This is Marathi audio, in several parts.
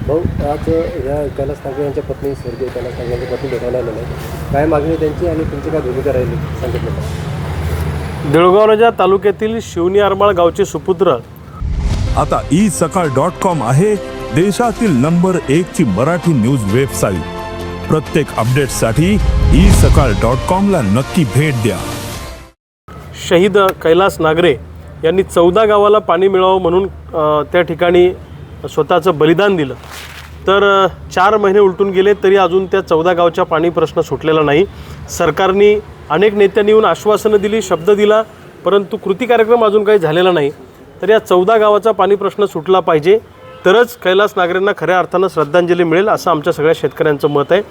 भाऊ, आज या कैलास ठाकरे यांच्या पत्नी स्वर्गीय कैलास ठाकरे यांच्या पत्नी भेटायला आलेल्या आहेत. काय मागणी त्यांची आणि तुमची काय भूमिका राहिली सांगितलं? देऊळगाव तालुक्यातील शिवणी आरमाळ गावचे सुपुत्र आता isakal.com आहे देशातील नंबर 1 ची मराठी न्यूज वेबसाईट. प्रत्येक अपडेटसाठी isakal.com ला नक्की भेट द्या. शहीद कैलास नागरे यांनी 14 गावाला पाणी मिळावं म्हणून त्या ठिकाणी स्वतःचं बलिदान दिलं. तर 4 महिने उलटून गेले तरी अजून त्या 14 गावच्या पाणी प्रश्न सुटलेला नाही. सरकारने अनेक नेत्यांनी येऊन आश्वासनं दिली, शब्द दिला, परंतु कृती कार्यक्रम अजून काही झालेला नाही. तर या 14 गावाचा पाणी प्रश्न सुटला पाहिजे, तरच कैलास नागरेंना खऱ्या अर्थानं श्रद्धांजली मिळेल असं आमच्या सगळ्या शेतकऱ्यांचं मत आहे.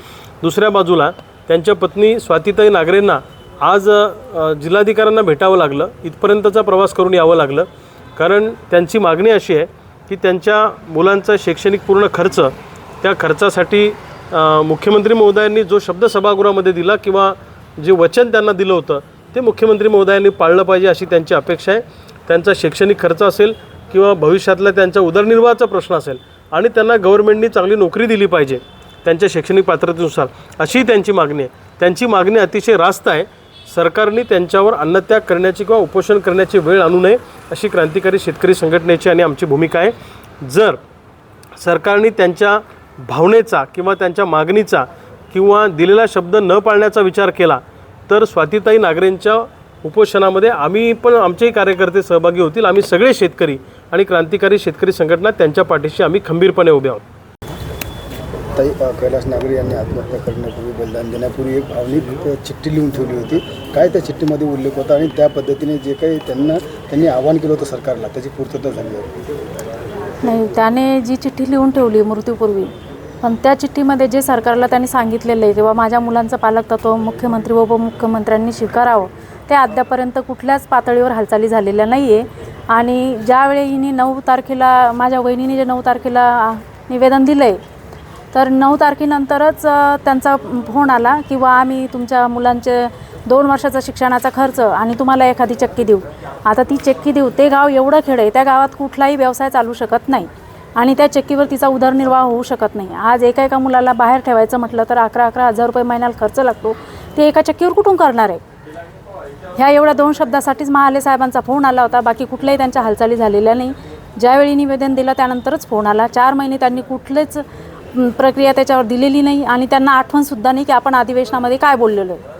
दुसऱ्या बाजूला त्यांच्या पत्नी स्वातीताई नागरेंना आज जिल्हाधिकाऱ्यांना भेटावं लागलं, इथपर्यंतचा प्रवास करून यावं लागलं, कारण त्यांची मागणी अशी आहे की त्यांच्या मुलांचा शैक्षणिक पूर्ण खर्च, त्या खर्चासाठी मुख्यमंत्री महोदयांनी जो शब्द सभागृहामध्ये दिला किंवा जे वचन त्यांना दिलं होतं ते मुख्यमंत्री महोदयांनी पाळलं पाहिजे अशी त्यांची अपेक्षा आहे. त्यांचा शैक्षणिक खर्च असेल किंवा भविष्यातला त्यांचा उदरनिर्वाहाचा प्रश्न असेल आणि त्यांना गव्हर्नमेंटनी चांगली नोकरी दिली पाहिजे त्यांच्या शैक्षणिक पात्रतेनुसार, अशी त्यांची मागणी आहे. त्यांची मागणी अतिशय रास्त आहे. सरकारने त्यांच्यावर अन्नत्याग करण्याची किंवा उपोषण करण्याची वेळ आणू नये अशी क्रांतिकारी शेतकरी संघटनेची आणि आमची भूमिका आहे. जर सरकारने त्यांच्या भावनेचा किंवा त्यांच्या मागणीचा किंवा दिलेला शब्द न पाळण्याचा विचार केला तर स्वातीताई नागरेंच्या उपोषणामध्ये आम्ही पण, आमचेही कार्यकर्ते सहभागी होतील. आम्ही सगळे शेतकरी आणि क्रांतिकारी शेतकरी संघटना त्यांच्या पाठीशी आम्ही खंबीरपणे उभे आहोत. ताई, कैलास नागरे यांनी आत्महत्या करण्यापूर्वी, बलिदान देण्यापूर्वी एक भावनिक चिठ्ठी लिहून ठेवली होती. काय त्या चिठ्ठीमध्ये उल्लेख होता आणि त्या पद्धतीने जे काही त्यांनी आवाहन केलं होतं सरकारला, त्याची पूर्तता झाली आहे? नाही, त्याने जी चिठ्ठी लिहून ठेवली मृत्यूपूर्वी, पण त्या चिठ्ठीमध्ये जे सरकारला त्यांनी सांगितलेलं आहे किंवा माझ्या मुलांचं पालकत्व मुख्यमंत्री व उपमुख्यमंत्र्यांनी स्वीकारावं, ते अद्यापर्यंत कुठल्याच पातळीवर हालचाली झालेल्या नाही आहे. आणि ज्यावेळी हिने 9 तारखेला, माझ्या वहिनीने जे 9 तारखेला निवेदन दिलं आहे, तर 9 तारखेनंतरच त्यांचा फोन आला किंवा आम्ही तुमच्या मुलांचे 2 वर्षाचा शिक्षणाचा खर्च आणि तुम्हाला एखादी चक्की देऊ. आता ती चक्की देऊ, ते गाव एवढं खेड आहे, त्या गावात कुठलाही व्यवसाय चालू शकत नाही आणि त्या चक्कीवर तिचा उदरनिर्वाह होऊ शकत नाही. आज एका मुलाला बाहेर ठेवायचं म्हटलं तर 11-11 हजार रुपये महिन्याला खर्च लागतो. ते एका चक्कीवर कुठून करणार आहे? ह्या एवढ्या 2 शब्दासाठीच महाले साहेबांचा फोन आला होता, बाकी कुठल्याही त्यांच्या हालचाली झालेल्या नाही. ज्यावेळी निवेदन दिलं त्यानंतरच फोन आला. 4 महिने त्यांनी कुठलेच प्रक्रिया त्याच्यावर दिलेली नाही आणि त्यांना आठवणसुद्धा नाही की आपण अधिवेशनामध्ये काय बोललेलो आहे.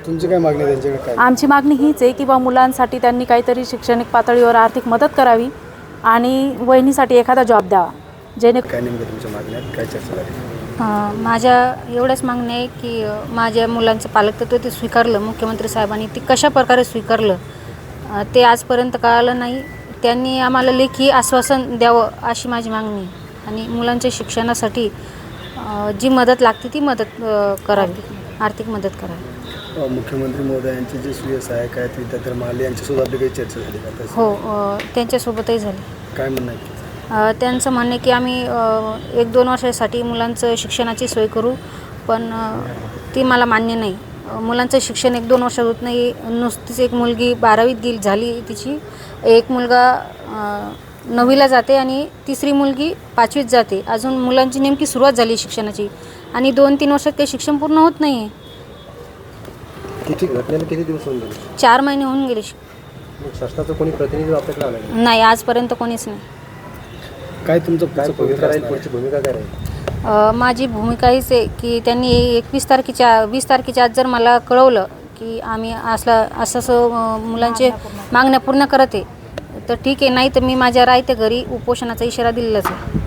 तुमची काय मागणी त्यांच्याकडे? काय आमची मागणी हीच आहे की बा मुलांसाठी त्यांनी काहीतरी शैक्षणिक पातळीवर आर्थिक मदत करावी आणि वहिनीसाठी एखादा जॉब द्यावा. काय नेमकं तुमच्या मागण्यात काय चर्चा झाली? माझ्या एवढंच मागणं आहे की माझ्या मुलांचं पालकत्व ते स्वीकारलं मुख्यमंत्री साहेबांनी, ते कशा प्रकारे स्वीकारलं ते आजपर्यंत कळालं नाही. त्यांनी आम्हाला लेखी आश्वासन द्यावं अशी माझी मागणी आहे आणि मुलांच्या शिक्षणासाठी जी मदत लागते ती मदत करावी, आर्थिक मदत करावी. मुख्यमंत्री महोदयांचे जे स्वीय सहाय्यक आहेत विद्याधर महाले यांच्यासोबत आपली काही चर्चा झाली का? हो, त्यांच्यासोबतही झाली. काय म्हणणं आहे? त्यांचं म्हणणं आहे की आम्ही 1-2 वर्षासाठी मुलांचं शिक्षणाची सोय करू, पण ती मला मान्य नाही. मुलांचं शिक्षण 1-2 वर्षात होत नाही. नुसतीच एक मुलगी 12वीत झाली तिची, एक मुलगा 9वीला जाते आणि तिसरी मुलगी 5वीत जाते. अजून मुलांची नेमकी सुरुवात झाली शिक्षणाची आणि 2-3 वर्षात काही शिक्षण पूर्ण होत नाही आहे. किती घटनेला किती दिवस होऊन गेले? 4 महिने होऊन गेले. शासनाचं कोणी प्रतिनिधी आपल्याकडे आलं नाही, आजपर्यंत कोणीच नाही. काय तुमचं भूमिका राहील? पुढची भूमिका काय राहील? माझी भूमिका हीच आहे की त्यांनी 20 तारखेच्या आज जर मला कळवलं की आम्ही असं मुलांचे मागण्या पूर्ण करत आहे तर ठीक आहे, नाही तर मी माझ्या राहत्या घरी उपोषणाचा इशारा दिलेलाच आहे.